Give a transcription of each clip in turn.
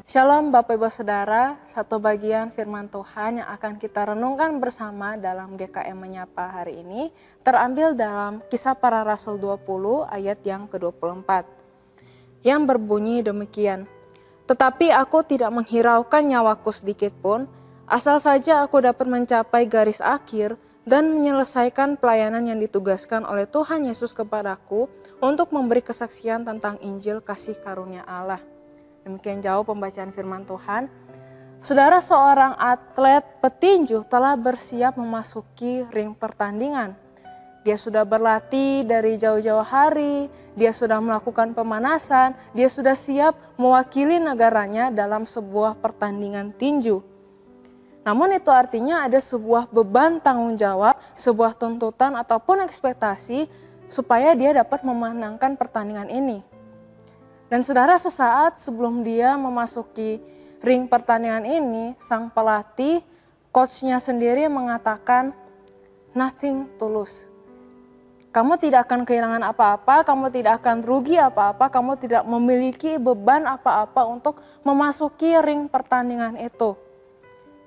Shalom Bapak Ibu Saudara, satu bagian firman Tuhan yang akan kita renungkan bersama dalam GKM Menyapa hari ini terambil dalam Kisah Para Rasul 20 ayat yang ke-24 yang berbunyi demikian. Tetapi aku tidak menghiraukan nyawaku sedikit pun, asal saja aku dapat mencapai garis akhir dan menyelesaikan pelayanan yang ditugaskan oleh Tuhan Yesus kepadaku untuk memberi kesaksian tentang Injil kasih karunia Allah. Demikian jauh pembacaan firman Tuhan. Saudara, seorang atlet petinju telah bersiap memasuki ring pertandingan. Dia sudah berlatih dari jauh-jauh hari, dia sudah melakukan pemanasan, dia sudah siap mewakili negaranya dalam sebuah pertandingan tinju. Namun itu artinya ada sebuah beban tanggung jawab, sebuah tuntutan ataupun ekspektasi supaya dia dapat memenangkan pertandingan ini. Dan saudara, sesaat sebelum dia memasuki ring pertandingan ini, sang pelatih, coachnya sendiri mengatakan, nothing to lose. Kamu tidak akan kehilangan apa-apa, kamu tidak akan rugi apa-apa, kamu tidak memiliki beban apa-apa untuk memasuki ring pertandingan itu.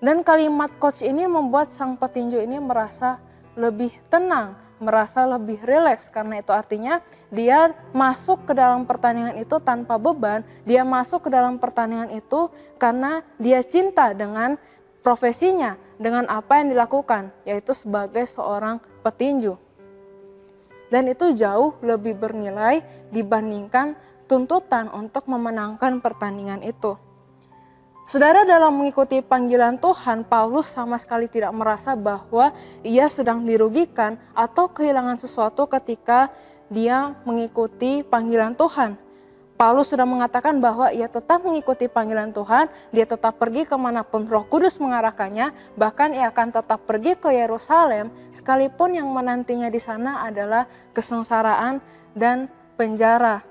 Dan kalimat coach ini membuat sang petinju ini merasa lebih tenang, merasa lebih rileks, karena itu artinya dia masuk ke dalam pertandingan itu tanpa beban, dia masuk ke dalam pertandingan itu karena dia cinta dengan profesinya, dengan apa yang dilakukan, yaitu sebagai seorang petinju. Dan itu jauh lebih bernilai dibandingkan tuntutan untuk memenangkan pertandingan itu. Saudara, dalam mengikuti panggilan Tuhan, Paulus sama sekali tidak merasa bahwa ia sedang dirugikan atau kehilangan sesuatu ketika dia mengikuti panggilan Tuhan. Paulus sudah mengatakan bahwa ia tetap mengikuti panggilan Tuhan, dia tetap pergi kemanapun Roh Kudus mengarahkannya, bahkan ia akan tetap pergi ke Yerusalem, sekalipun yang menantinya di sana adalah kesengsaraan dan penjara.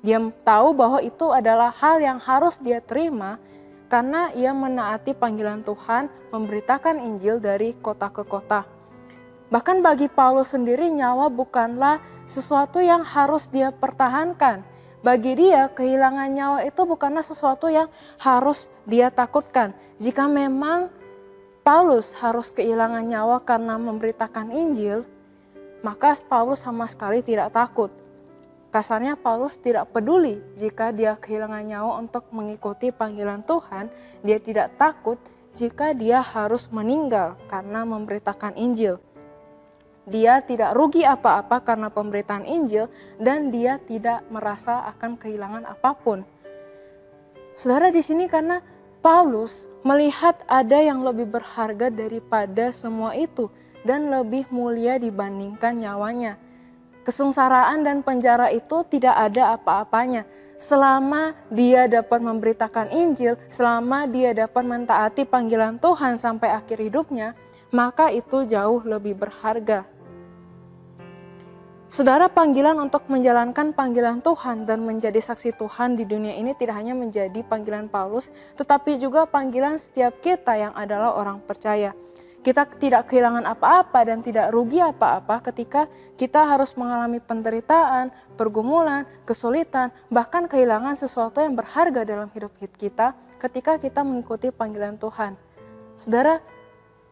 Dia tahu bahwa itu adalah hal yang harus dia terima, karena ia menaati panggilan Tuhan memberitakan Injil dari kota ke kota. Bahkan bagi Paulus sendiri, nyawa bukanlah sesuatu yang harus dia pertahankan. Bagi dia, kehilangan nyawa itu bukanlah sesuatu yang harus dia takutkan. Jika memang Paulus harus kehilangan nyawa karena memberitakan Injil, maka Paulus sama sekali tidak takut. Kasarnya Paulus tidak peduli jika dia kehilangan nyawa untuk mengikuti panggilan Tuhan, dia tidak takut jika dia harus meninggal karena memberitakan Injil. Dia tidak rugi apa-apa karena pemberitaan Injil dan dia tidak merasa akan kehilangan apapun. Saudara, di sini karena Paulus melihat ada yang lebih berharga daripada semua itu dan lebih mulia dibandingkan nyawanya. Kesengsaraan dan penjara itu tidak ada apa-apanya. Selama dia dapat memberitakan Injil, selama dia dapat mentaati panggilan Tuhan sampai akhir hidupnya, maka itu jauh lebih berharga. Saudara, panggilan untuk menjalankan panggilan Tuhan dan menjadi saksi Tuhan di dunia ini tidak hanya menjadi panggilan Paulus, tetapi juga panggilan setiap kita yang adalah orang percaya. Kita tidak kehilangan apa-apa dan tidak rugi apa-apa ketika kita harus mengalami penderitaan, pergumulan, kesulitan, bahkan kehilangan sesuatu yang berharga dalam hidup kita ketika kita mengikuti panggilan Tuhan. Saudara,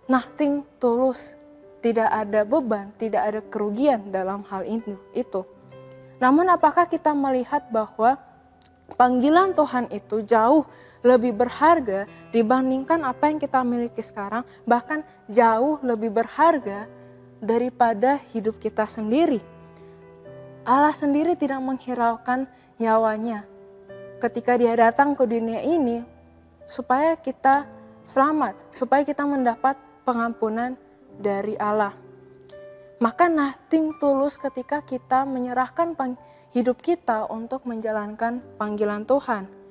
nothing to lose, tidak ada beban, tidak ada kerugian dalam hal itu. Namun apakah kita melihat bahwa panggilan Tuhan itu jauh lebih berharga dibandingkan apa yang kita miliki sekarang, bahkan jauh lebih berharga daripada hidup kita sendiri. Allah sendiri tidak menghiraukan nyawanya ketika dia datang ke dunia ini supaya kita selamat, supaya kita mendapat pengampunan dari Allah. Maka nothing tulus ketika kita menyerahkan hidup kita untuk menjalankan panggilan Tuhan.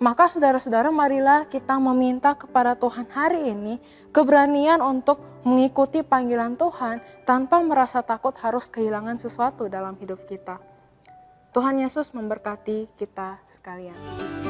Maka saudara-saudara, marilah kita meminta kepada Tuhan hari ini keberanian untuk mengikuti panggilan Tuhan tanpa merasa takut harus kehilangan sesuatu dalam hidup kita. Tuhan Yesus memberkati kita sekalian.